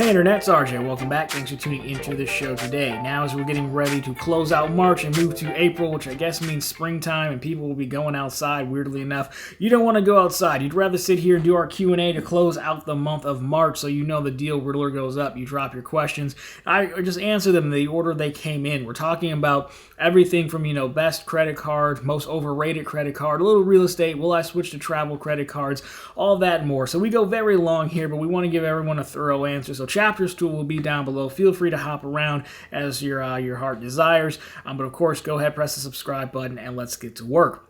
Hey Internet, it's RJ. Welcome back. Thanks for tuning into the show today. Now as we're getting ready to close out March and move to April, which I guess means springtime and people will be going outside, weirdly enough. You don't want to go outside. You'd rather sit here and do our Q&A to close out the month of March so you know the deal Riddler goes up. You drop your questions. I just answer them in the order they came in. We're talking about everything from, best credit card, most overrated credit card, a little real estate, will I switch to travel credit cards, all that and more. So we go very long here, but we want to give everyone a thorough answer. So chapters 2 will be down below. Feel free to hop around as your heart desires. But of course, go ahead, press the subscribe button, and let's get to work.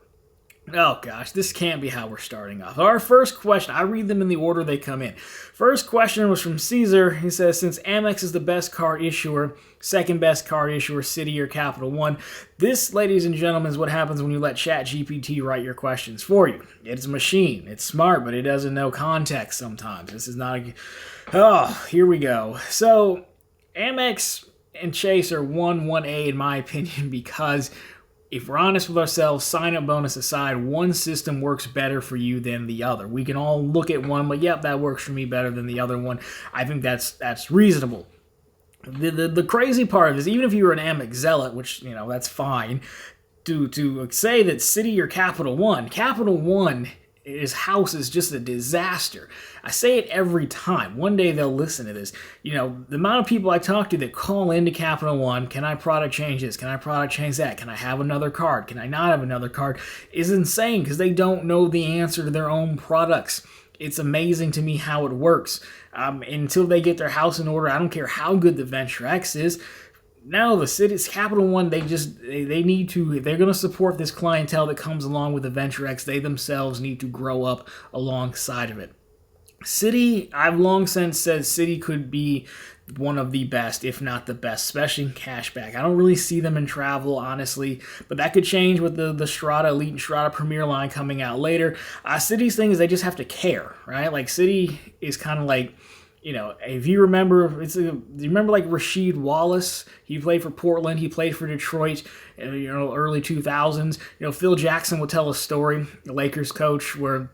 Oh gosh, this can't be how we're starting off. Our first question, I read them in the order they come in. First question was from Caesar. He says, since Amex is the best card issuer, second best card issuer, Citi or Capital One, this, ladies and gentlemen, is what happens when you let ChatGPT write your questions for you. It's a machine. It's smart, but it doesn't know context sometimes. This is not a... Oh, here we go. So, Amex and Chase are 1A in my opinion because... if we're honest with ourselves, sign-up bonus aside, one system works better for you than the other. We can all look at one, but yep, that works for me better than the other one. I think that's reasonable. The crazy part is, even if you were an Amex zealot, which, that's fine, to say that Citi or Capital One, his house is just a disaster. I say it every time. One day they'll listen to this. The amount of people I talk to that call into Capital One, can I product change this? Can I product change that? Can I have another card? Can I not have another card? Is insane because they don't know the answer to their own products. It's amazing to me how it works. Until they get their house in order, I don't care how good the Venture X is. No, the Citi's Capital One, they need to, if they're going to support this clientele that comes along with the Venture X, they themselves need to grow up alongside of it. Citi, I've long since said Citi could be one of the best, if not the best, especially in cashback. I don't really see them in travel, honestly, but that could change with the Strata Elite and Strata Premier line coming out later. Citi's thing is they just have to care, right? Like, Citi is kind of like, if you remember, you remember like Rasheed Wallace? He played for Portland. He played for Detroit, early 2000s. Phil Jackson will tell a story, the Lakers coach, where,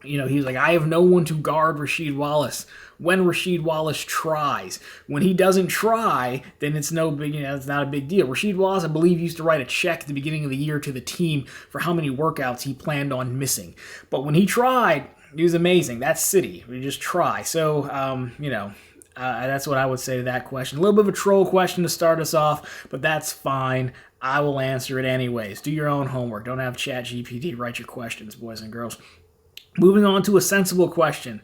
he's like, I have no one to guard Rasheed Wallace. When Rasheed Wallace tries. When he doesn't try, then it's no big, it's not a big deal. Rasheed Wallace, I believe, used to write a check at the beginning of the year to the team for how many workouts he planned on missing. But when he tried, he was amazing. That's Citi. We just try. So, that's what I would say to that question. A little bit of a troll question to start us off, but that's fine. I will answer it anyways. Do your own homework. Don't have ChatGPT write your questions, boys and girls. Moving on to a sensible question,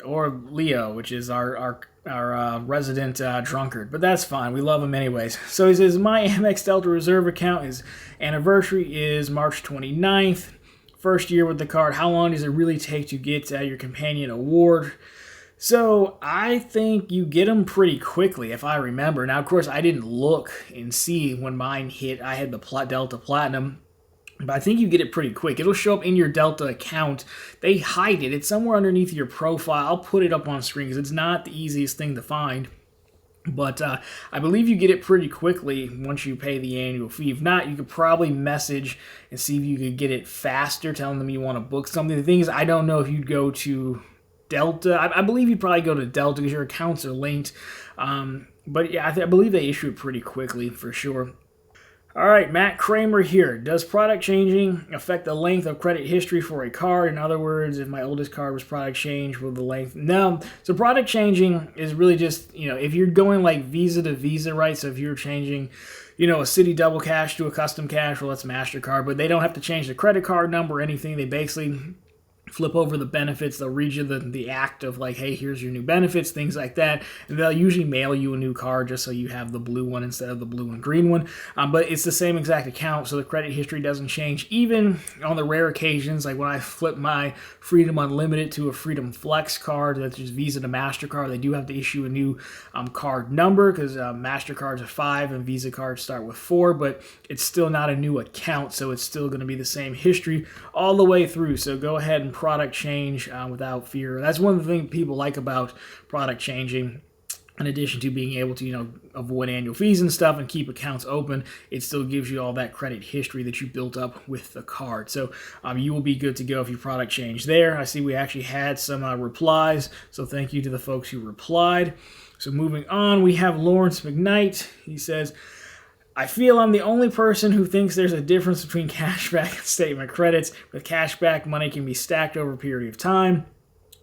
or Leo, which is our resident drunkard, but that's fine. We love him anyways. So he says, my Amex Delta Reserve account, his anniversary is March 29th. First year with the card, how long does it really take to get your companion award? So I think you get them pretty quickly, if I remember. Now, of course, I didn't look and see when mine hit. I had the Delta Platinum, but I think you get it pretty quick. It'll show up in your Delta account. They hide it. It's somewhere underneath your profile. I'll put it up on screen because it's not the easiest thing to find. But I believe you get it pretty quickly once you pay the annual fee. If not, you could probably message and see if you could get it faster, telling them you want to book something. The thing is, I don't know if you'd go to Delta. I believe you'd probably go to Delta because your accounts are linked. But yeah, I believe they issue it pretty quickly for sure. All right, Matt Kramer here. Does product changing affect the length of credit history for a card? In other words, if my oldest card was product changed, will the length? No. So product changing is really just, if you're going like Visa to Visa, right? So if you're changing, a Citi double cash to a custom cash, well, that's MasterCard, but they don't have to change the credit card number or anything. They basically flip over the benefits. They'll read you the act of like, hey, here's your new benefits, things like that. And they'll usually mail you a new card just so you have the blue one instead of the blue and green one. But it's the same exact account, so the credit history doesn't change. Even on the rare occasions, like when I flip my Freedom Unlimited to a Freedom Flex card, that's just Visa to MasterCard, they do have to issue a new card number because MasterCards are 5 and Visa cards start with 4, but it's still not a new account, so it's still going to be the same history all the way through. So go ahead and product change without fear. That's one of the things people like about product changing. in addition to being able to, avoid annual fees and stuff and keep accounts open, it still gives you all that credit history that you built up with the card. So you will be good to go if your product changed there. I see we actually had some replies, so thank you to the folks who replied. So moving on, we have Lawrence McKnight. He says, I feel I'm the only person who thinks there's a difference between cashback and statement credits. With cashback, money can be stacked over a period of time.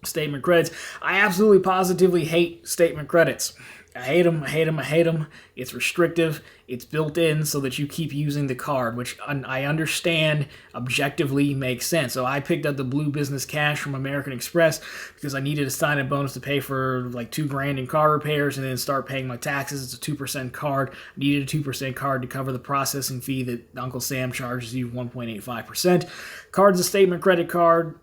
Statement credits, I absolutely positively hate statement credits. I hate them. It's restrictive. It's built in so that you keep using the card, which I understand objectively makes sense. So I picked up the Blue Business Cash from American Express because I needed a sign-up bonus to pay for like $2,000 in car repairs and then start paying my taxes. It's a 2% card. I needed a 2% card to cover the processing fee that Uncle Sam charges you, 1.85%. Card's a statement credit card.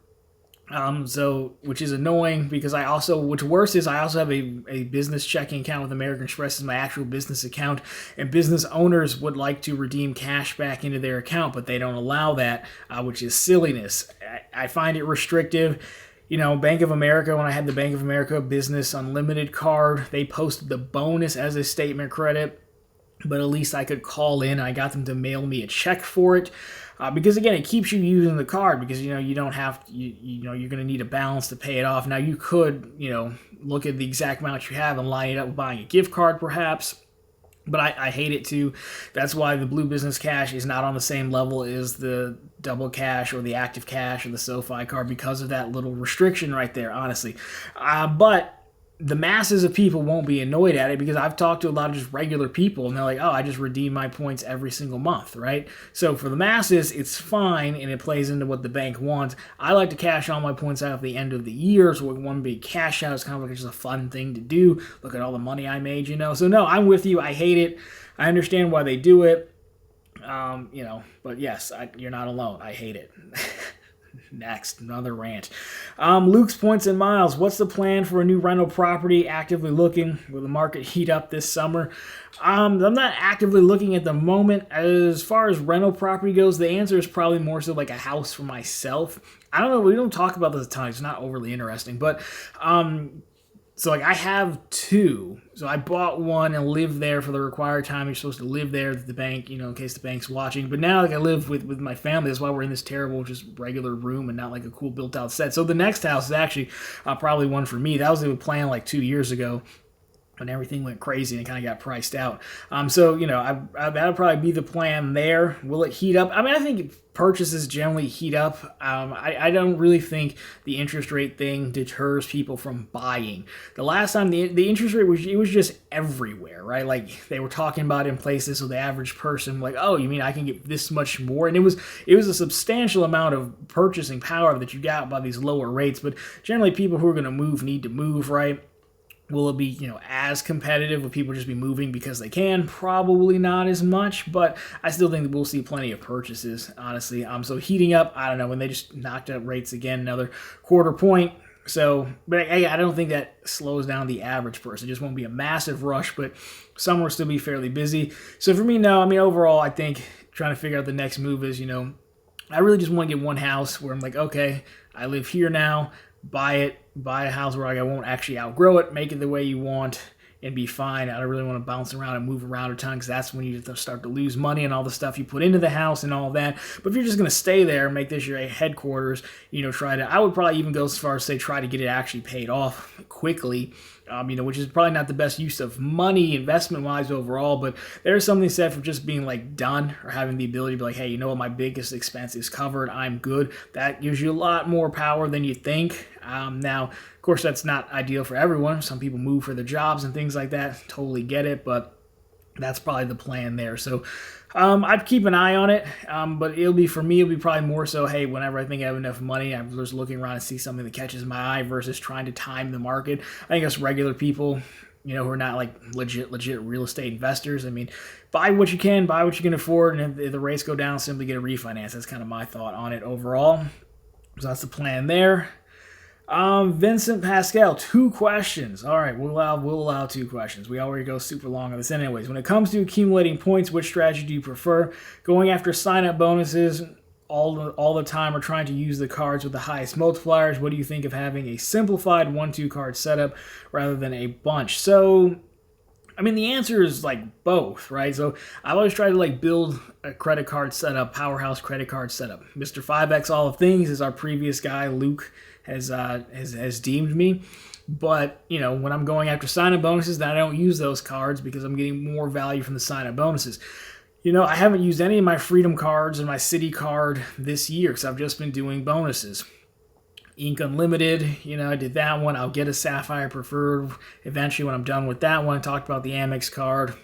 Which is annoying because what's worse is I also have a business checking account with American Express as my actual business account, and business owners would like to redeem cash back into their account, but they don't allow that, which is silliness. I find it restrictive. Bank of America, when I had the Bank of America Business Unlimited card, they posted the bonus as a statement credit, but at least I could call in. I got them to mail me a check for it. Because again, it keeps you using the card because you don't have you're going to need a balance to pay it off. Now you could look at the exact amount you have and line it up with buying a gift card perhaps, but I hate it too. That's why the Blue Business Cash is not on the same level as the Double Cash or the Active Cash or the SoFi card because of that little restriction right there, honestly. But the masses of people won't be annoyed at it because I've talked to a lot of just regular people and they're like, oh, I just redeem my points every single month, right? So for the masses, it's fine and it plays into what the bank wants. I like to cash all my points out at the end of the year, so one big cash out is kind of like just a fun thing to do. Look at all the money I made, So no, I'm with you. I hate it. I understand why they do it, but yes, you're not alone. I hate it. Next, another rant. Luke's Points and Miles. What's the plan for a new rental property? Actively looking. Will the market heat up this summer? I'm not actively looking at the moment. As far as rental property goes, the answer is probably more so like a house for myself. I don't know. We don't talk about this a ton. It's not overly interesting. But so I have two. So I bought one and lived there for the required time. You're supposed to live there at the bank, in case the bank's watching. But now I live with my family. That's why we're in this terrible, just regular room and not like a cool built out set. So the next house is actually probably one for me. That was the plan like 2 years ago when everything went crazy and kind of got priced out. That'll probably be the plan there. Will it heat up? I think purchases generally heat up. I don't really think the interest rate thing deters people from buying. The last time the interest rate was just everywhere, right? Like they were talking about it in places, so the average person like, oh, you mean I can get this much more? And it was a substantial amount of purchasing power that you got by these lower rates. But generally, people who are going to move need to move, right? Will it be, as competitive? Will people just be moving because they can? Probably not as much, but I still think that we'll see plenty of purchases, honestly. So heating up, I don't know, when they just knocked up rates again, another quarter point. So, but I don't think that slows down the average person. It just won't be a massive rush, but some will still be fairly busy. So for me, no, overall, I think trying to figure out the next move is, I really just want to get one house where I'm like, okay, I live here now. Buy a house where I won't actually outgrow it, make it the way you want, and be fine. I don't really want to bounce around and move around a ton because that's when you start to lose money and all the stuff you put into the house and all that. But if you're just going to stay there and make this your headquarters, I would probably even go as far as say try to get it actually paid off quickly. Which is probably not the best use of money investment-wise overall, but there's something said for just being like done or having the ability to be like, hey, my biggest expense is covered, I'm good. That gives you a lot more power than you think. Now, of course, that's not ideal for everyone. Some people move for their jobs and things like that. Totally get it, but that's probably the plan there. So I'd keep an eye on it, but it'll be probably more so, hey, whenever I think I have enough money, I'm just looking around and see something that catches my eye versus trying to time the market. I think us regular people, who are not like legit real estate investors, buy what you can, buy what you can afford, and if the rates go down, simply get a refinance. That's kind of my thought on it overall. So that's the plan there. Vincent Pascal, 2 questions. All right, we'll allow 2 questions. We already go super long on this anyways. When it comes to accumulating points, which strategy do you prefer? Going after sign-up bonuses all the time are trying to use the cards with the highest multipliers, what do you think of having a simplified 1-2 card setup rather than a bunch? So, I mean, the answer is like both, right? So I've always tried to like build a credit card setup, powerhouse credit card setup. Mr. 5X All of Things, as our previous guy Luke has deemed me. But, you know, when I'm going after sign-up bonuses, then I don't use those cards because I'm getting more value from the sign-up bonuses. You know, I haven't used any of my Freedom cards or my City card this year because I've just been doing bonuses. Ink Unlimited, you know, I did that one. I'll get a Sapphire Preferred eventually when I'm done with that one. I talked about the Amex card.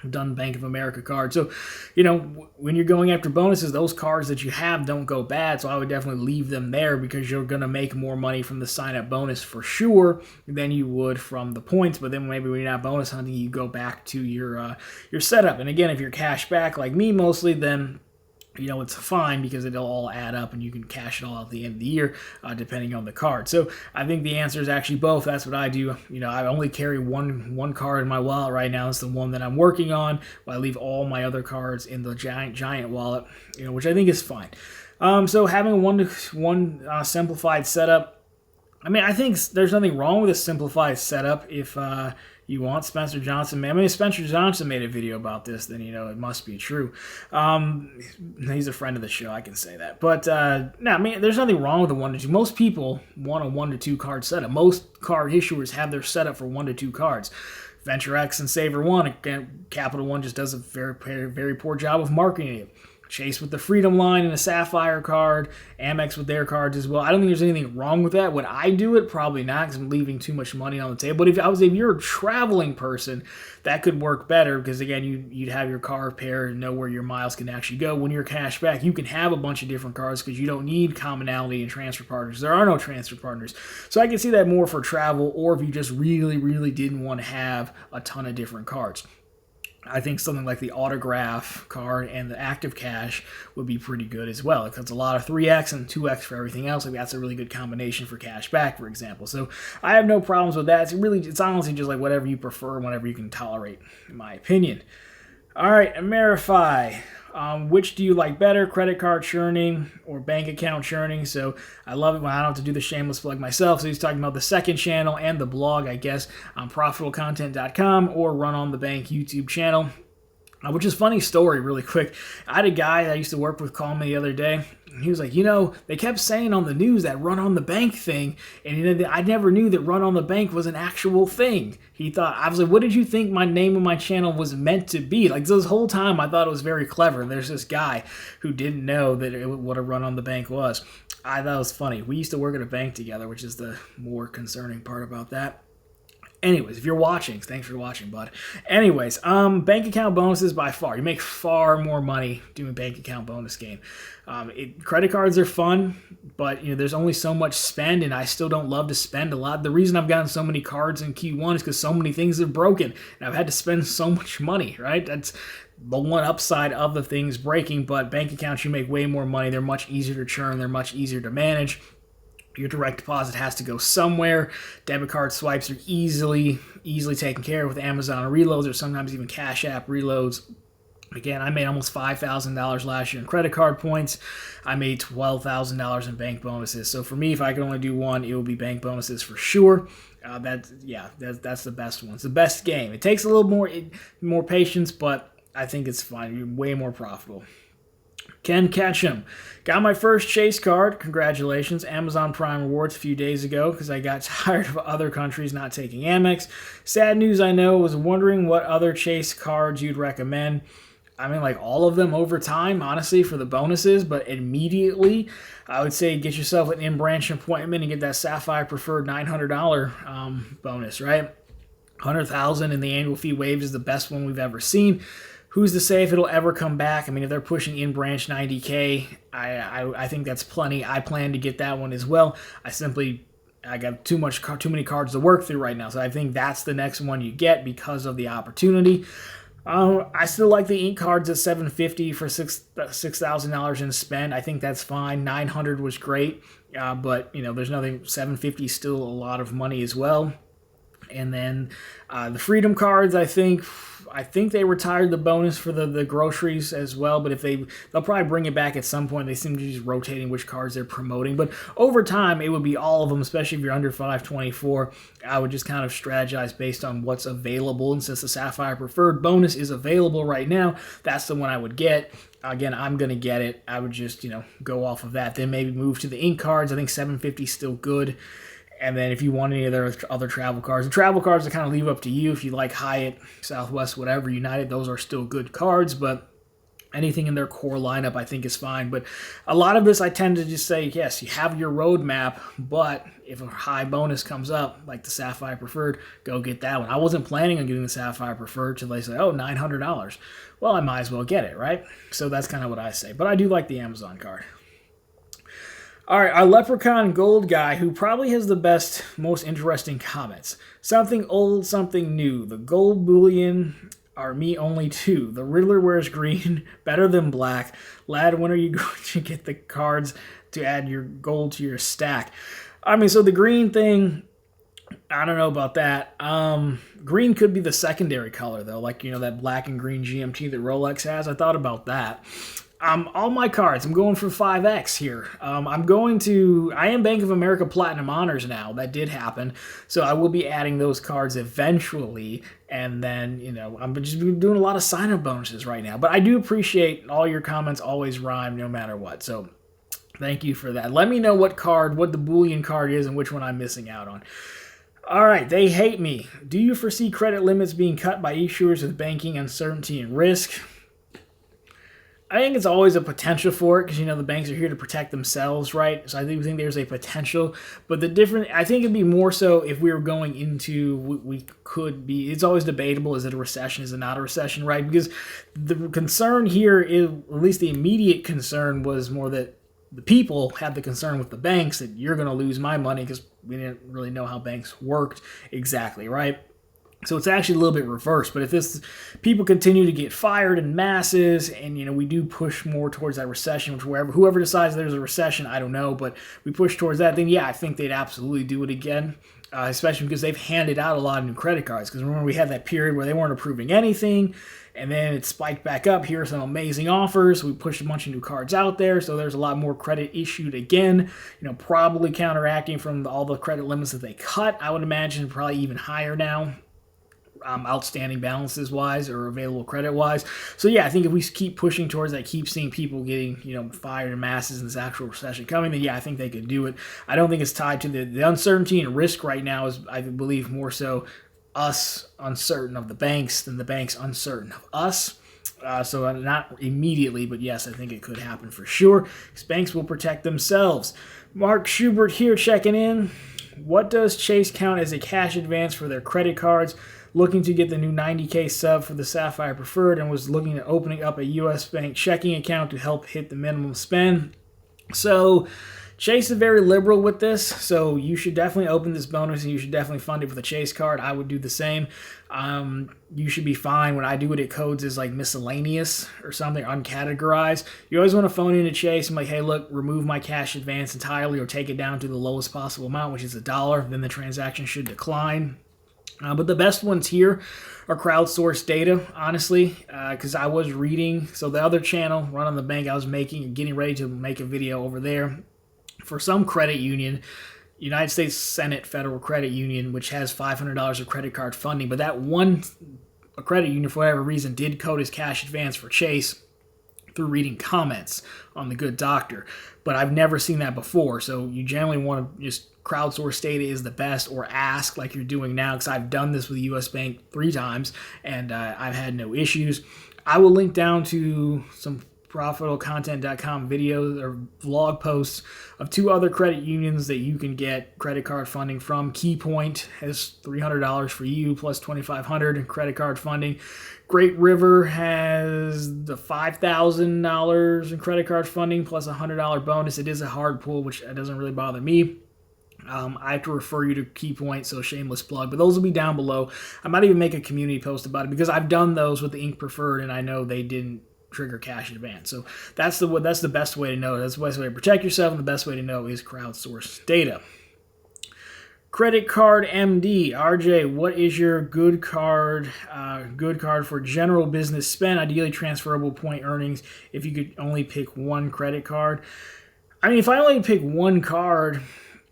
I've done Bank of America card. So, you know, when you're going after bonuses, those cards that you have don't go bad. So I would definitely leave them there because you're going to make more money from the sign-up bonus for sure than you would from the points. But then maybe when you're not bonus hunting, you go back to your setup. And again, if you're cash back like me mostly, then you know, it's fine because it'll all add up and you can cash it all at the end of the year, depending on the card. So I think the answer is actually both. That's what I do. You know, I only carry one card in my wallet right now. It's the one that I'm working on. But I leave all my other cards in the giant wallet, you know, which I think is fine. So having a one-to-one simplified setup, I mean, I think there's nothing wrong with a simplified setup if you want. Spencer Johnson, I mean, if Spencer Johnson made a video about this, then, you know, it must be true. He's a friend of the show, I can say that. But, no, I mean, there's nothing wrong with a 1-2. Most people want a 1-2 card setup. Most card issuers have their setup for 1-2 cards. Venture X and Saver One, again, Capital One just does a very poor job of marketing it. Chase with the Freedom line and a Sapphire card, Amex with their cards as well. I don't think there's anything wrong with that. Would I do it? Probably not, because I'm leaving too much money on the table. But if you're a traveling person, that could work better because, again, you'd have your card pair and know where your miles can actually go. When you're cash back, you can have a bunch of different cards because you don't need commonality and transfer partners. There are no transfer partners. So I can see that more for travel, or if you just really didn't want to have a ton of different cards. I think something like the autograph card and the active cash would be pretty good as well. It's a lot of 3x and 2x for everything else. Like that's a really good combination for cash back, for example. So I have no problems with that. It's honestly just like whatever you prefer, whatever you can tolerate, in my opinion. All right, Amerify. Which do you like better, credit card churning or bank account churning? So I love it when I don't have to do the shameless plug myself. So he's talking about the second channel and the blog, I guess, on profitablecontent.com or Run on the Bank YouTube channel. Which is a funny story, really quick. I had a guy that I used to work with call me the other day. He was like, you know, they kept saying on the news that Run on the Bank thing, and you know, I never knew that Run on the Bank was an actual thing. I was like, what did you think my name of my channel was meant to be? Like this whole time, I thought it was very clever. There's this guy who didn't know what a Run on the Bank was. I thought it was funny. We used to work at a bank together, which is the more concerning part about that. Anyways, if you're watching, thanks for watching, bud. Anyways, bank account bonuses by far. You make far more money doing bank account bonus game. Credit cards are fun, but you know there's only so much spend, and I still don't love to spend a lot. The reason I've gotten so many cards in Q1 is because so many things have broken, and I've had to spend so much money, right? That's the one upside of the things breaking, but bank accounts, you make way more money. They're much easier to churn. They're much easier to manage. Your direct deposit has to go somewhere. Debit card swipes are easily taken care of with Amazon reloads or sometimes even Cash App reloads. Again, I made almost $5,000 last year in credit card points. I made $12,000 in bank bonuses. So for me, if I could only do one, it would be bank bonuses for sure. That's the best one. It's the best game. It takes a little more patience, but I think it's fine. You're way more profitable. Ken Ketchum. Got my first Chase card. Congratulations. Amazon Prime Rewards a few days ago because I got tired of other countries not taking Amex. Sad news, I know. Was wondering what other Chase cards you'd recommend. I mean, like all of them over time, honestly, for the bonuses, but immediately, I would say get yourself an in-branch appointment and get that Sapphire Preferred $900 bonus, right? $100,000 in the annual fee waived is the best one we've ever seen. Who's to say if it'll ever come back? I mean, if they're pushing in-branch $90K, I think that's plenty. I plan to get that one as well. I got too many cards to work through right now, so I think that's the next one you get because of the opportunity. I still like the ink cards at $750 for $6,000 in spend. I think that's fine. $900 was great, but you know, there's nothing. $750 is still a lot of money as well. And then the Freedom cards, I think I think they retired the bonus for the groceries as well, but if they'll probably bring it back at some point. They seem to be just rotating which cards they're promoting, but over time it would be all of them, especially if you're under 524. I would just kind of strategize based on what's available, and since the Sapphire Preferred bonus is available right now, that's the one I would get. Again, I'm going to get it. I would just, go off of that. Then maybe move to the ink cards. I think 750 is still good. And then if you want any of their other travel cards, the travel cards I kind of leave up to you. If you like Hyatt, Southwest, whatever, United, those are still good cards, but anything in their core lineup I think is fine. But a lot of this I tend to just say, yes, you have your roadmap, but if a high bonus comes up, like the Sapphire Preferred, go get that one. I wasn't planning on getting the Sapphire Preferred till they say, oh, $900. Well, I might as well get it, right? So that's kind of what I say. But I do like the Amazon card. All right, our Leprechaun Gold guy, who probably has the best, most interesting comments. Something old, something new. The gold bullion are me only two. The Riddler wears green, better than black. Lad, when are you going to get the cards to add your gold to your stack? I mean, so the green thing, I don't know about that. Green could be the secondary color, though, like, that black and green GMT that Rolex has. I thought about that. All my cards, I'm going for 5X here. I am Bank of America Platinum Honors now. That did happen. So I will be adding those cards eventually. And then, I'm just doing a lot of sign-up bonuses right now. But I do appreciate all your comments always rhyme no matter what. So thank you for that. Let me know what the Bouillon card is and which one I'm missing out on. All right, they hate me. Do you foresee credit limits being cut by issuers with banking uncertainty and risk? I think it's always a potential for it because, the banks are here to protect themselves, right? So I do think there's a potential. But I think it'd be more so if we were going into, it's always debatable, is it a recession, is it not a recession, right? Because the concern here is, at least the immediate concern was more that the people had the concern with the banks that you're going to lose my money because we didn't really know how banks worked exactly, right? So it's actually a little bit reversed. But if people continue to get fired in masses and, we do push more towards that recession, which whoever decides there's a recession, I don't know, but we push towards that, then yeah, I think they'd absolutely do it again, especially because they've handed out a lot of new credit cards. Because remember, we had that period where they weren't approving anything, and then it spiked back up. Here are some amazing offers. We pushed a bunch of new cards out there, so there's a lot more credit issued again, probably counteracting from all the credit limits that they cut. I would imagine probably even higher now. Outstanding balances wise or available credit wise. So yeah, I think if we keep pushing towards that, keep seeing people getting fired in masses and this actual recession coming, then yeah, I think they could do it. I don't think it's tied to the uncertainty and risk right now is, I believe, more so us uncertain of the banks than the banks uncertain of us. So not immediately, but yes, I think it could happen for sure. Because banks will protect themselves. Mark Schubert here checking in. What does Chase count as a cash advance for their credit cards? Looking to get the new 90K sub for the Sapphire Preferred and was looking at opening up a U.S. Bank checking account to help hit the minimum spend. So Chase is very liberal with this, so you should definitely open this bonus and you should definitely fund it with a Chase card. I would do the same. You should be fine. When I do it, it codes as like miscellaneous or something, uncategorized. You always want to phone in to Chase and like, hey, look, remove my cash advance entirely or take it down to the lowest possible amount, which is $1. Then the transaction should decline. But the best ones here are crowdsourced data, honestly, because I was reading. So the other channel, Run on the Bank, I was getting ready to make a video over there for some credit union, United States Senate Federal Credit Union, which has $500 of credit card funding. But that one credit union, for whatever reason, did code as cash advance for Chase through reading comments on the Good Doctor. But I've never seen that before. So you generally want to just crowdsource data is the best, or ask like you're doing now, because I've done this with US Bank 3 times and I've had no issues. I will link down to some profitablecontent.com videos or vlog posts of 2 other credit unions that you can get credit card funding from. KeyPoint has $300 for you plus $2,500 in credit card funding. Great River has the $5,000 in credit card funding plus a $100 bonus. It is a hard pull, which doesn't really bother me. I have to refer you to KeyPoint, so shameless plug, but those will be down below. I might even make a community post about it because I've done those with the Ink Preferred and I know they didn't trigger cash advance. So that's the best way to know. That's the best way to protect yourself, and the best way to know is crowdsource data. Credit card MD, RJ, what is your good card? Good card for general business spend, ideally transferable point earnings. If you could only pick one credit card, I mean, if I only pick one card,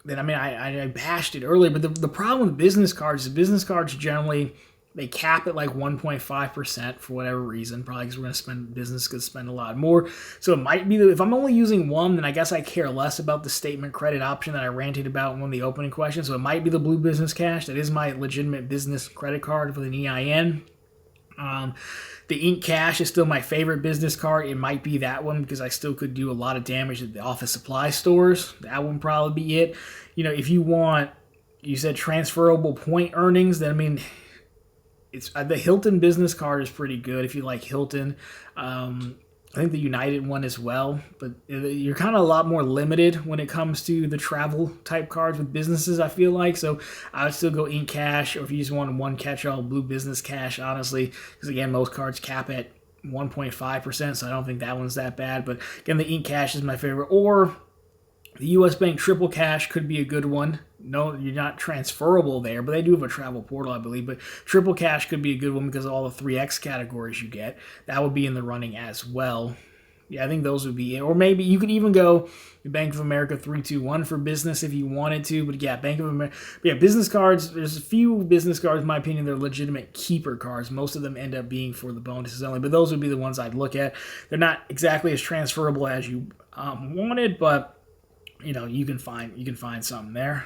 then I mean, I bashed it earlier. But the problem with business cards is business cards generally they cap at like 1.5% for whatever reason, probably because we're going to spend business could spend a lot more. So it might be that if I'm only using one, then I guess I care less about the statement credit option that I ranted about in one of the opening questions. So it might be the Blue Business Cash. That is my legitimate business credit card with an EIN. The Ink Cash is still my favorite business card. It might be that one because I still could do a lot of damage at the office supply stores. That would probably be it. You know, if you want, you said transferable point earnings, then I mean, it's the Hilton business card is pretty good if you like Hilton. I think the United one as well, but you're kind of a lot more limited when it comes to the travel type cards with businesses, I feel like. So I would still go Ink Cash, or if you just want one catch-all, Blue Business Cash, honestly, because again, most cards cap at 1.5%, so I don't think that one's that bad. But again, the Ink Cash is my favorite, or the U.S. Bank Triple Cash could be a good one. No, you're not transferable there, but they do have a travel portal, I believe. But Triple Cash could be a good one because of all the 3X categories you get. That would be in the running as well. Yeah, I think those would be it. Or maybe you could even go Bank of America 321 for business if you wanted to. But yeah, Bank of America. Yeah, business cards, there's a few business cards, in my opinion, they're legitimate keeper cards. Most of them end up being for the bonuses only. But those would be the ones I'd look at. They're not exactly as transferable as you wanted, but you know, you can find something there.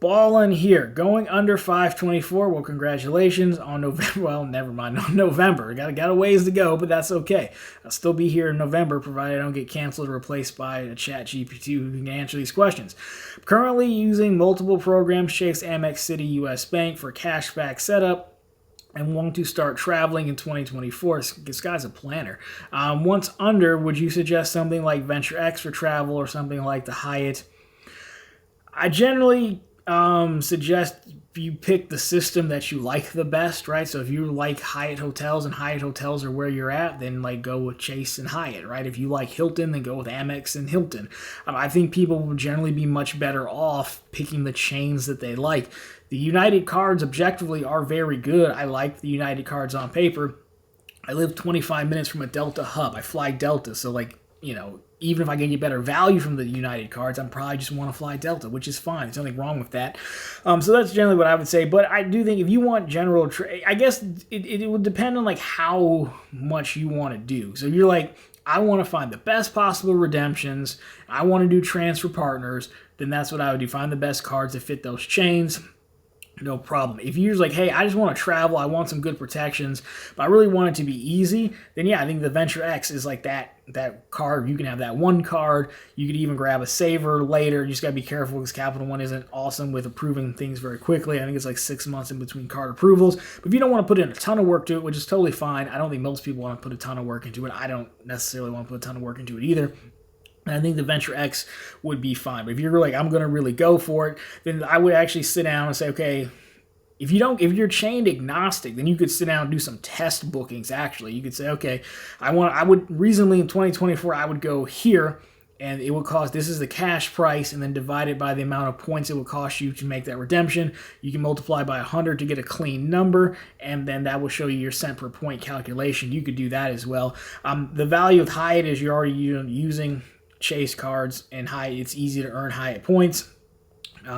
Ballin' here, going under 524. Well, congratulations on November. Well, never mind, on November. Got a ways to go, but that's okay. I'll still be here in November, provided I don't get canceled or replaced by a chat GPT who can answer these questions. I'm currently using multiple programs, Chase, Amex, Citi, U.S. Bank for cashback setup, and want to start traveling in 2024. This guy's a planner. Once under, would you suggest something like Venture X for travel or something like the Hyatt? I generally suggest you pick the system that you like the best, right? So if you like Hyatt hotels and Hyatt hotels are where you're at, then like go with Chase and Hyatt, right? If you like Hilton, then go with Amex and Hilton. I think people will generally be much better off picking the chains that they like. The United cards objectively are very good. I like the United cards on paper. I live 25 minutes from a Delta hub. I fly Delta, so like, you know, even if I can get better value from the United cards, I'm probably just want to fly Delta, which is fine. There's nothing wrong with that. So that's generally what I would say. But I do think if you want general, I guess it would depend on like how much you want to do. So you're like, I want to find the best possible redemptions. I want to do transfer partners. Then that's what I would do. Find the best cards that fit those chains. No problem. If you're just like, hey, I just want to travel, I want some good protections, but I really want it to be easy, then yeah, I think the Venture X is like that card. You can have that one card. You could even grab a saver later. You just got to be careful because Capital One isn't awesome with approving things very quickly. I think it's like 6 months in between card approvals. But if you don't want to put in a ton of work to it, which is totally fine, I don't think most people want to put a ton of work into it. I don't necessarily want to put a ton of work into it either. And I think the Venture X would be fine. But if you're like, I'm going to really go for it, then I would actually sit down and say, okay, if you're chained agnostic, then you could sit down and do some test bookings. Actually, you could say, okay, I would reasonably in 2024, I would go here, and it would cost, this is the cash price, and then divide it by the amount of points it would cost you to make that redemption. You can multiply by 100 to get a clean number, and then that will show you your cent per point calculation. You could do that as well. The value of Hyatt is you're already using Chase cards, and Hyatt, it's easy to earn Hyatt points.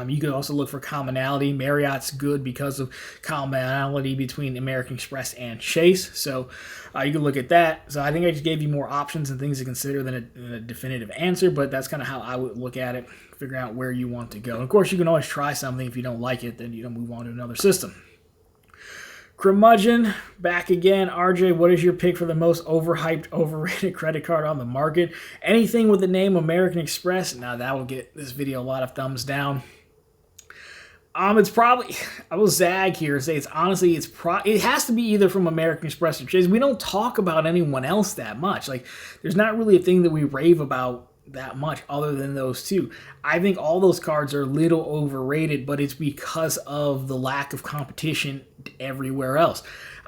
You could also look for commonality. Marriott's good because of commonality between American Express and Chase. So you can look at that. So I think I just gave you more options and things to consider than a definitive answer, but that's kind of how I would look at it, figuring out where you want to go. And of course, you can always try something. If you don't like it, then you don't move on to another system. Curmudgeon, back again. RJ, what is your pick for the most overhyped, overrated credit card on the market? Anything with the name American Express? Now that will get this video a lot of thumbs down. It's probably, I will zag here and say it has to be either from American Express or Chase. We don't talk about anyone else that much. Like, there's not really a thing that we rave about that much other than those two. I think all those cards are a little overrated, but it's because of the lack of competition everywhere else.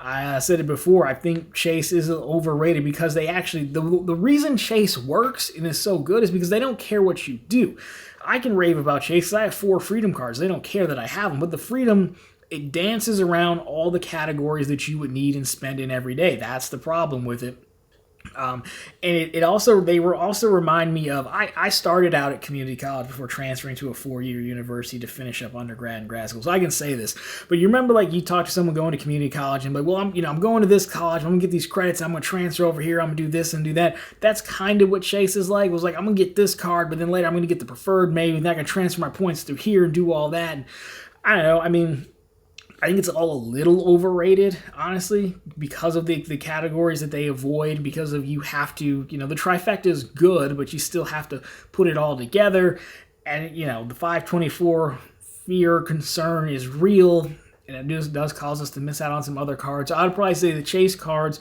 I said it before, I think Chase is overrated because they actually, the reason Chase works and is so good is because they don't care what you do. I can rave about Chase because I have 4 Freedom cards. They don't care that I have them, but the Freedom, it dances around all the categories that you would need and spend in every day. That's the problem with it. And it also, they were also remind me of, I started out at community college before transferring to a 4-year university to finish up undergrad and grad school. So I can say this, but you remember, like, you talk to someone going to community college and like, well, I'm going to this college, I'm gonna get these credits, I'm gonna transfer over here, I'm gonna do this and do that. That's kind of what Chase is like. It was like, I'm gonna get this card, but then later I'm gonna get the preferred maybe, and then I can transfer my points through here and do all that. And I don't know, I mean, I think it's all a little overrated, honestly, because of the categories that they avoid, because of you have to, the trifecta is good, but you still have to put it all together. And, the 524 fear, concern is real, and it does cause us to miss out on some other cards. So I'd probably say the Chase cards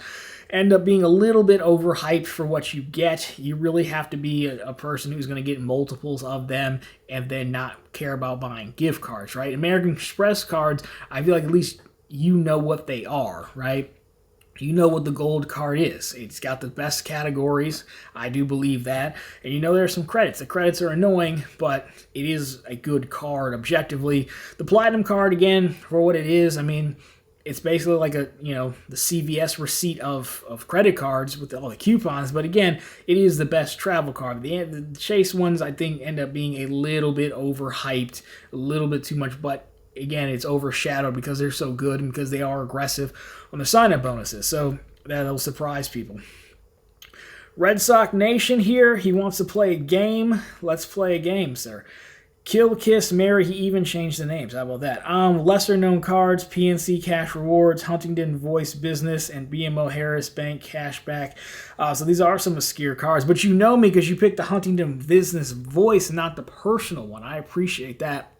end up being a little bit overhyped for what you get. You really have to be a person who's going to get multiples of them and then not care about buying gift cards, right? American Express cards, I feel like at least you know what they are, right? You know what the gold card is. It's got the best categories. I do believe that. And there are some credits. The credits are annoying, but it is a good card objectively. The Platinum card, again, for what it is, I mean, it's basically like the CVS receipt of credit cards with all the coupons. But again, it is the best travel card. The Chase ones, I think, end up being a little bit overhyped, a little bit too much. But again, it's overshadowed because they're so good and because they are aggressive on the sign-up bonuses. So that'll surprise people. Red Sox Nation here. He wants to play a game. Let's play a game, sir. Kill, Kiss, Marry, he even changed the names. How about that? Lesser known cards, PNC Cash Rewards, Huntington Voice Business, and BMO Harris Bank Cashback. So these are some obscure cards, but you know me because you picked the Huntington Business Voice, not the personal one. I appreciate that.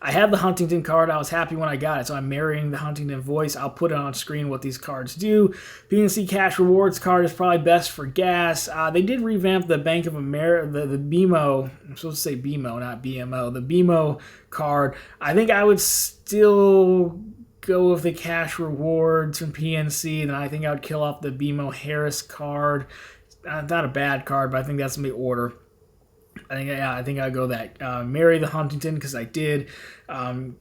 I have the Huntington card. I was happy when I got it, so I'm marrying the Huntington Voice. I'll put it on screen what these cards do. PNC Cash Rewards card is probably best for gas. They did revamp the Bank of America, the BMO. I'm supposed to say BMO, not BMO. The BMO card. I think I would still go with the Cash Rewards from PNC, and I think I would kill off the BMO Harris card. Not a bad card, but I think that's my order. I think I'll go that. Marry the Huntington because I did.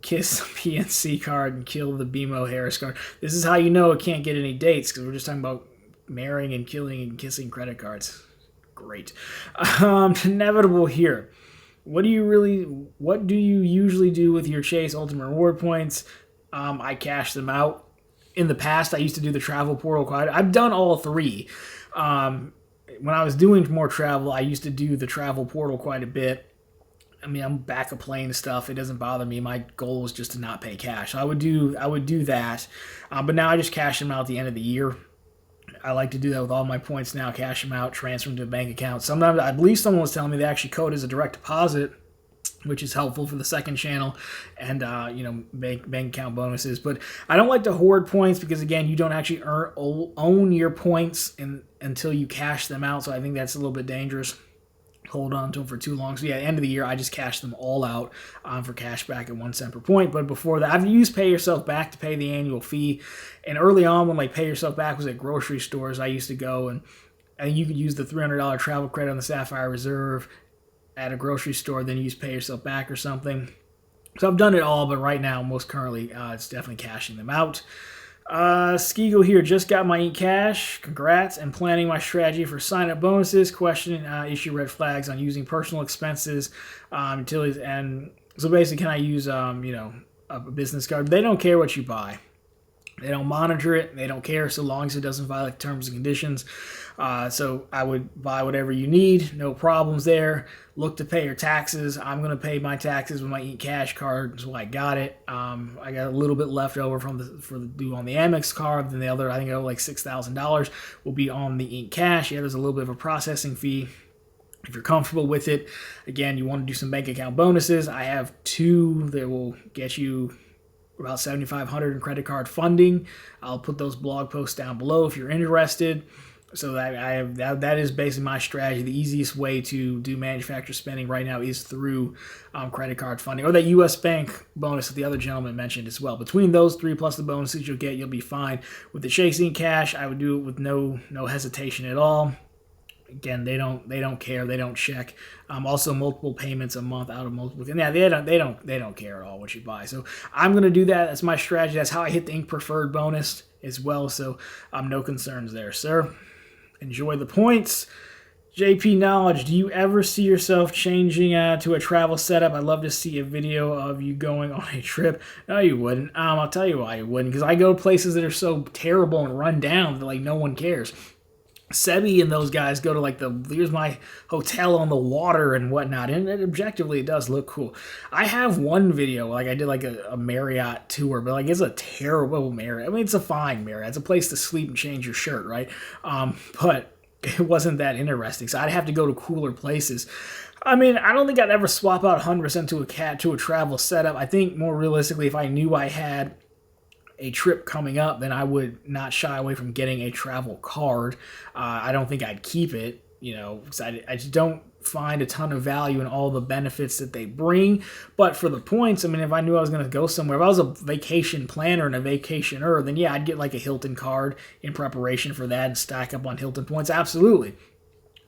Kiss the PNC card and kill the BMO Harris card. This is how you know it can't get any dates because we're just talking about marrying and killing and kissing credit cards. Great. Inevitable here. What do you usually do with your Chase Ultimate Reward points? I cash them out. In the past, I used to do the travel portal quite. I've done all 3. When I was doing more travel, I used to do the travel portal quite a bit. I mean, I'm back of plane stuff. It doesn't bother me. My goal was just to not pay cash. I would do that, but now I just cash them out at the end of the year. I like to do that with all my points now. Cash them out, transfer them to a bank account. Sometimes I believe someone was telling me they actually code as a direct deposit, which is helpful for the second channel and bank account bonuses. But I don't like to hoard points because again, you don't actually own your points until you cash them out. So I think that's a little bit dangerous. Hold on to them for too long. So yeah, end of the year, I just cash them all out for cash back at 1 cent per point. But before that, I've used Pay Yourself Back to pay the annual fee. And early on, when like Pay Yourself Back was at grocery stores, I used to go and you could use the $300 travel credit on the Sapphire Reserve at a grocery store, then use Pay Yourself Back or something. So I've done it all, but right now, most currently, it's definitely cashing them out. Skigo here, just got my e-cash. Congrats, and planning my strategy for sign-up bonuses. Question, issue red flags on using personal expenses, utilities, and so basically, can I use, a business card? They don't care what you buy. They don't monitor it. They don't care so long as it doesn't violate terms and conditions. So I would buy whatever you need. No problems there. Look to pay your taxes. I'm going to pay my taxes with my eCash card, so I got it. I got a little bit left over for the due on the Amex card. Then the other, I think I owe like $6,000, will be on the eCash. Yeah, there's a little bit of a processing fee. If you're comfortable with it, again, you want to do some bank account bonuses. I have 2 that will get you about $7,500 in credit card funding. I'll put those blog posts down below if you're interested. So that is basically my strategy. The easiest way to do manufacturer spending right now is through credit card funding, or that U.S. Bank bonus that the other gentleman mentioned as well. Between those three plus the bonuses you'll get, you'll be fine. With the chasing cash, I would do it with no hesitation at all. Again, they don't care. They don't check. Also, multiple payments a month out of multiple. Yeah, they don't care at all what you buy. So I'm gonna do that. That's my strategy. That's how I hit the Ink Preferred bonus as well. So no concerns there, sir. Enjoy the points. JP Knowledge, do you ever see yourself changing to a travel setup? I'd love to see a video of you going on a trip. No, you wouldn't. I'll tell you why you wouldn't. Because I go places that are so terrible and run down that like no one cares. Sebi and those guys go to here's my hotel on the water and whatnot, and objectively it does look cool. I have one video, I did a Marriott tour, but it's a terrible Marriott. I mean, it's a fine Marriott. It's a place to sleep and change your shirt, right? But it wasn't that interesting, so I'd have to go to cooler places. I mean, I don't think I'd ever swap out 100% to a travel setup. I think more realistically, if I knew I had a trip coming up, then I would not shy away from getting a travel card. I don't think I'd keep it, because I just don't find a ton of value in all the benefits that they bring. But for the points, I mean, if I knew I was going to go somewhere, if I was a vacation planner and a vacationer, then yeah, I'd get a Hilton card in preparation for that and stack up on Hilton points. Absolutely.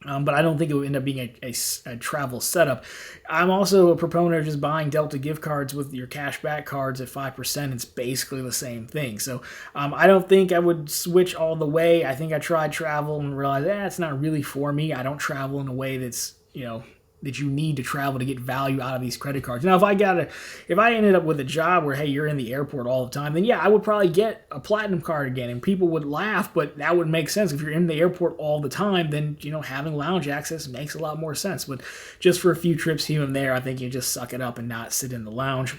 But I don't think it would end up being a travel setup. I'm also a proponent of just buying Delta gift cards with your cashback cards at 5%. It's basically the same thing. So I don't think I would switch all the way. I think I tried travel and realized, it's not really for me. I don't travel in a way that's, that you need to travel to get value out of these credit cards. Now, if I ended up with a job where, hey, you're in the airport all the time, then yeah, I would probably get a platinum card again, and people would laugh, but that would make sense. If you're in the airport all the time, then, having lounge access makes a lot more sense. But just for a few trips here and there, I think you just suck it up and not sit in the lounge.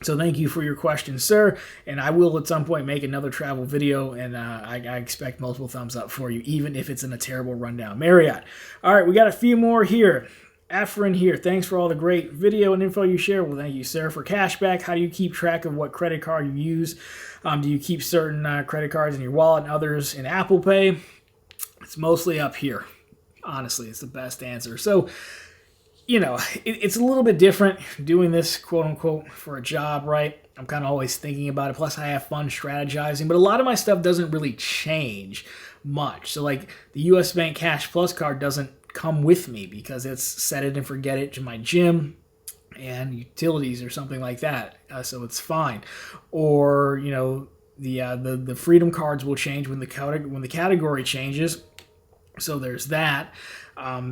So thank you for your question, sir, and I will at some point make another travel video, and I expect multiple thumbs up for you, even if it's in a terrible rundown Marriott. All right, we got a few more here. Efren here, thanks for all the great video and info you share. Well, thank you, sir. For cashback, how do you keep track of what credit card you use? Do you keep certain credit cards in your wallet and others in Apple Pay? It's mostly up here. Honestly, it's the best answer. So, it's a little bit different doing this, quote unquote, for a job, right? I'm kind of always thinking about it. Plus, I have fun strategizing, but a lot of my stuff doesn't really change much. So, the U.S. Bank Cash Plus card doesn't come with me because it's set it and forget it to my gym and utilities or something like that. So it's fine. Or, the Freedom cards will change when the category changes. So there's that.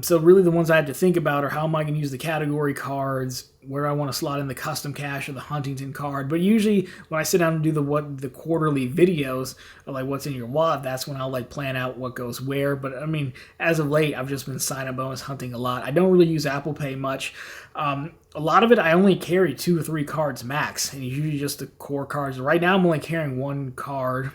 So really the ones I had to think about are how am I going to use the category cards, where I want to slot in the custom cash or the Huntington card. But usually when I sit down and do the quarterly videos of what's in your wallet, that's when I'll plan out what goes where. But I mean, as of late, I've just been sign-up bonus hunting a lot. I don't really use Apple Pay much. A lot of it, I only carry 2 or 3 cards max, and usually just the core cards. Right now, I'm only carrying 1 card,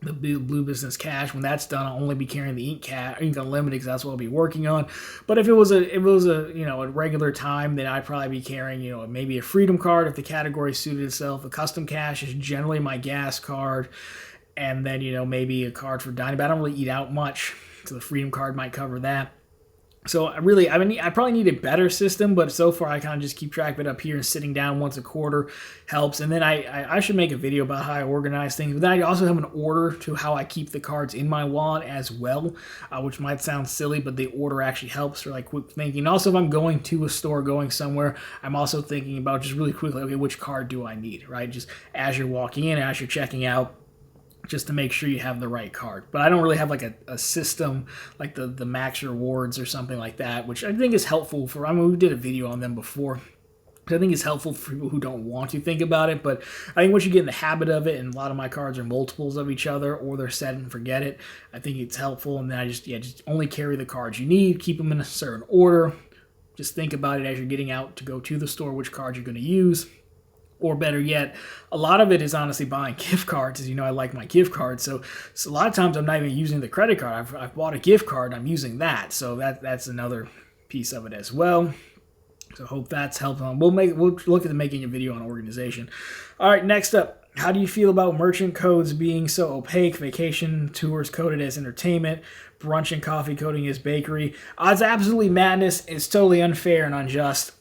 the Blue Business Cash. When that's done, I'll only be carrying the Ink Unlimited because that's what I'll be working on. But if it was a regular time, then I'd probably be carrying maybe a Freedom card if the category suited itself. A custom cash is generally my gas card, and then maybe a card for dining. But I don't really eat out much, so the Freedom card might cover that. So I probably need a better system, but so far I kind of just keep track of it up here, and sitting down once a quarter helps. And then I should make a video about how I organize things, but then I also have an order to how I keep the cards in my wallet as well, which might sound silly, but the order actually helps for quick thinking. Also, if I'm going to a store, going somewhere, I'm also thinking about just really quickly, okay, which card do I need, right? Just as you're walking in, as you're checking out, just to make sure you have the right card. But I don't really have a system like the Max Rewards or something like that, which I think is helpful we did a video on them before. I think it's helpful for people who don't want to think about it, but I think once you get in the habit of it, and a lot of my cards are multiples of each other, or they're set and forget it, I think it's helpful. And then I just only carry the cards you need, keep them in a certain order. Just think about it as you're getting out to go to the store, which cards you're going to use. Or better yet, a lot of it is honestly buying gift cards. As you know, I like my gift cards. So a lot of times I'm not even using the credit card. I've bought a gift card, I'm using that. So that's another piece of it as well. So hope that's helpful. We'll look at making a video on organization. All right, next up, how do you feel about merchant codes being so opaque? Vacation tours coded as entertainment, brunch and coffee coding his bakery. It's absolutely madness. It's totally unfair and unjust.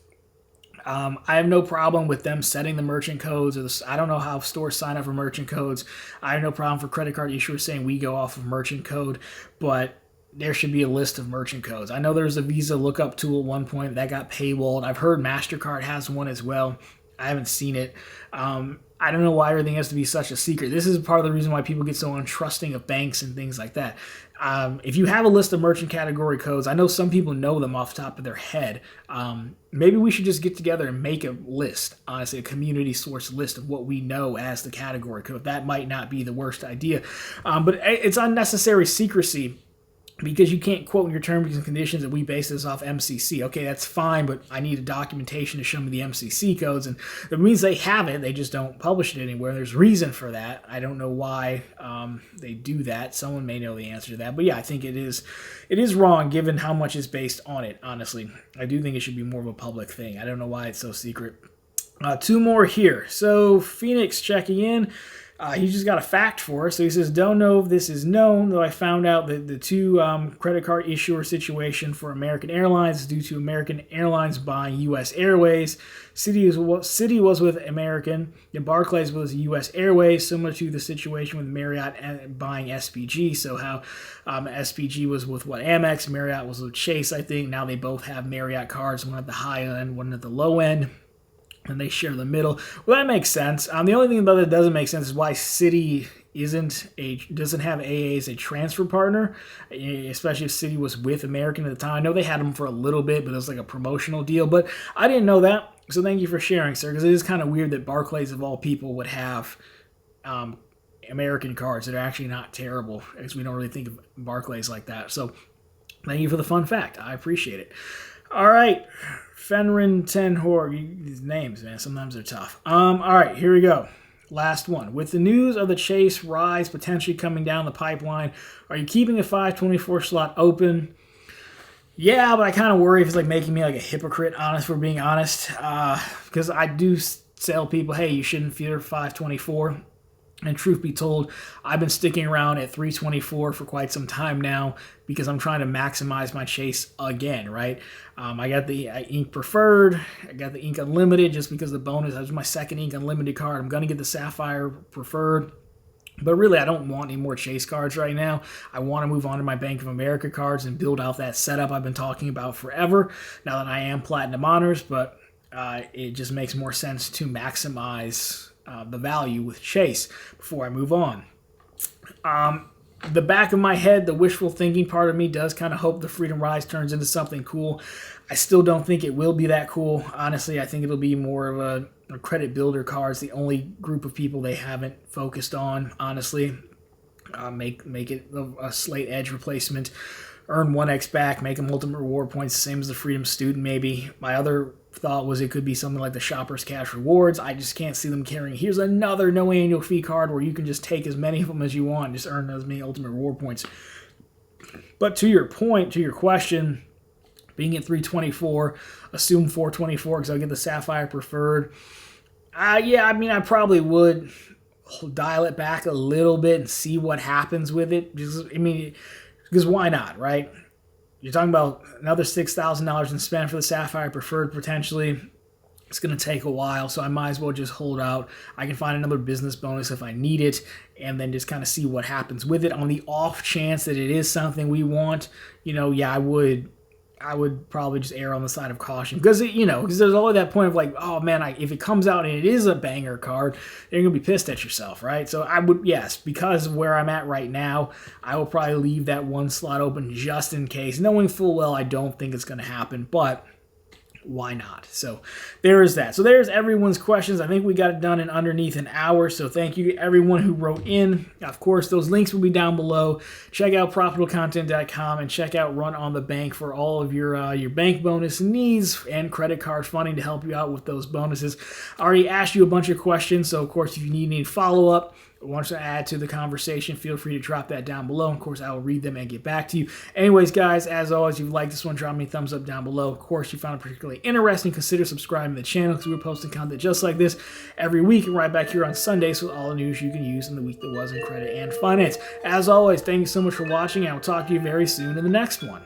I have no problem with them setting the merchant codes. I don't know how stores sign up for merchant codes. I have no problem for credit card issuers saying we go off of merchant code, but there should be a list of merchant codes. I know there's a Visa lookup tool at one point that got paywalled. I've heard MasterCard has one as well. I haven't seen it. I don't know why everything has to be such a secret. This is part of the reason why people get so untrusting of banks and things like that. If you have a list of merchant category codes, I know some people know them off the top of their head. Maybe we should just get together and make a list, honestly, a community source list of what we know as the category code. That might not be the worst idea, but it's unnecessary secrecy. Because you can't quote in your terms and conditions that we base this off MCC. Okay, that's fine, but I need a documentation to show me the MCC codes. And that means they have it, they just don't publish it anywhere. There's reason for that. I don't know why they do that. Someone may know the answer to that. But yeah, I think it is wrong given how much is based on it, honestly. I do think it should be more of a public thing. I don't know why it's so secret. Two more here. So Phoenix checking in. He just got a fact for us. So he says, don't know if this is known, though I found out that the two credit card issuer situation for American Airlines is due to American Airlines buying U.S. Airways. Citi was with American, and Barclays was U.S. Airways, similar to the situation with Marriott buying SPG. So how SPG was with Amex, Marriott was with Chase, I think. Now they both have Marriott cards, one at the high end, one at the low end. And they share the middle. Well, that makes sense. The only thing about that doesn't make sense is why Citi doesn't have AA as a transfer partner, especially if Citi was with American at the time. I know they had them for a little bit, but it was like a promotional deal. But I didn't know that, so thank you for sharing, sir, because it is kind of weird that Barclays, of all people, would have American cards that are actually not terrible, because we don't really think of Barclays like that. So thank you for the fun fact. I appreciate it. All right. Fenrin Tenhor, these names, man, sometimes they're tough. All right, here we go. Last one. With the news of the Chase Rise potentially coming down the pipeline, are you keeping a 524 slot open? Yeah, but I kind of worry if it's like making me like a hypocrite, for being honest, because I do tell people, hey, you shouldn't fear 524. And truth be told, I've been sticking around at 324 for quite some time now because I'm trying to maximize my Chase again, right? I got the Ink Preferred. I got the Ink Unlimited just because the bonus. That was my second Ink Unlimited card. I'm going to get the Sapphire Preferred. But really, I don't want any more Chase cards right now. I want to move on to my Bank of America cards and build out that setup I've been talking about forever now that I am Platinum Honors. But it just makes more sense to maximize the value with Chase before I move on. The back of my head, the wishful thinking part of me does kind of hope the Freedom Rise turns into something cool. I still don't think it will be that cool. Honestly, I think it'll be more of a credit builder cards, the only group of people they haven't focused on, honestly. Make it a Slate Edge replacement. Earn 1x back, make them ultimate reward points, the same as the Freedom Student maybe. My other thought was it could be something like the Shoppers Cash Rewards. I just can't see them carrying, here's another no annual fee card where you can just take as many of them as you want and just earn as many ultimate reward points. But to your point, to your question, being at 324, assume 424 because I'll get the Sapphire Preferred. Yeah, I mean, I probably would dial it back a little bit and see what happens with it. Because why not, right? You're talking about another $6,000 in spend for the Sapphire Preferred potentially. It's going to take a while, so I might as well just hold out. I can find another business bonus if I need it, and then just kind of see what happens with it. On the off chance that it is something we want, yeah, I would probably just err on the side of caution because there's always that point of like, oh man, if it comes out and it is a banger card, you're gonna be pissed at yourself, right? So I would, yes, because of where I'm at right now, I will probably leave that one slot open just in case, knowing full well I don't think it's gonna happen, but why not? So there is that. So there's everyone's questions. I think we got it done in underneath an hour. So thank you to everyone who wrote in. Of course, those links will be down below. Check out profitablecontent.com and check out Run on the Bank for all of your bank bonus needs and credit card funding to help you out with those bonuses. I already asked you a bunch of questions. So of course, if you need any follow-up, want to add to the conversation, feel free to drop that down below. Of course, I will read them and get back to you. Anyways, guys, as always, if you like this one, drop me a thumbs up down below. Of course, you found it particularly interesting, consider subscribing to the channel because we're posting content just like this every week and right back here on Sundays with all the news you can use in the week that was in credit and finance. As always, thank you so much for watching, and I will talk to you very soon in the next one.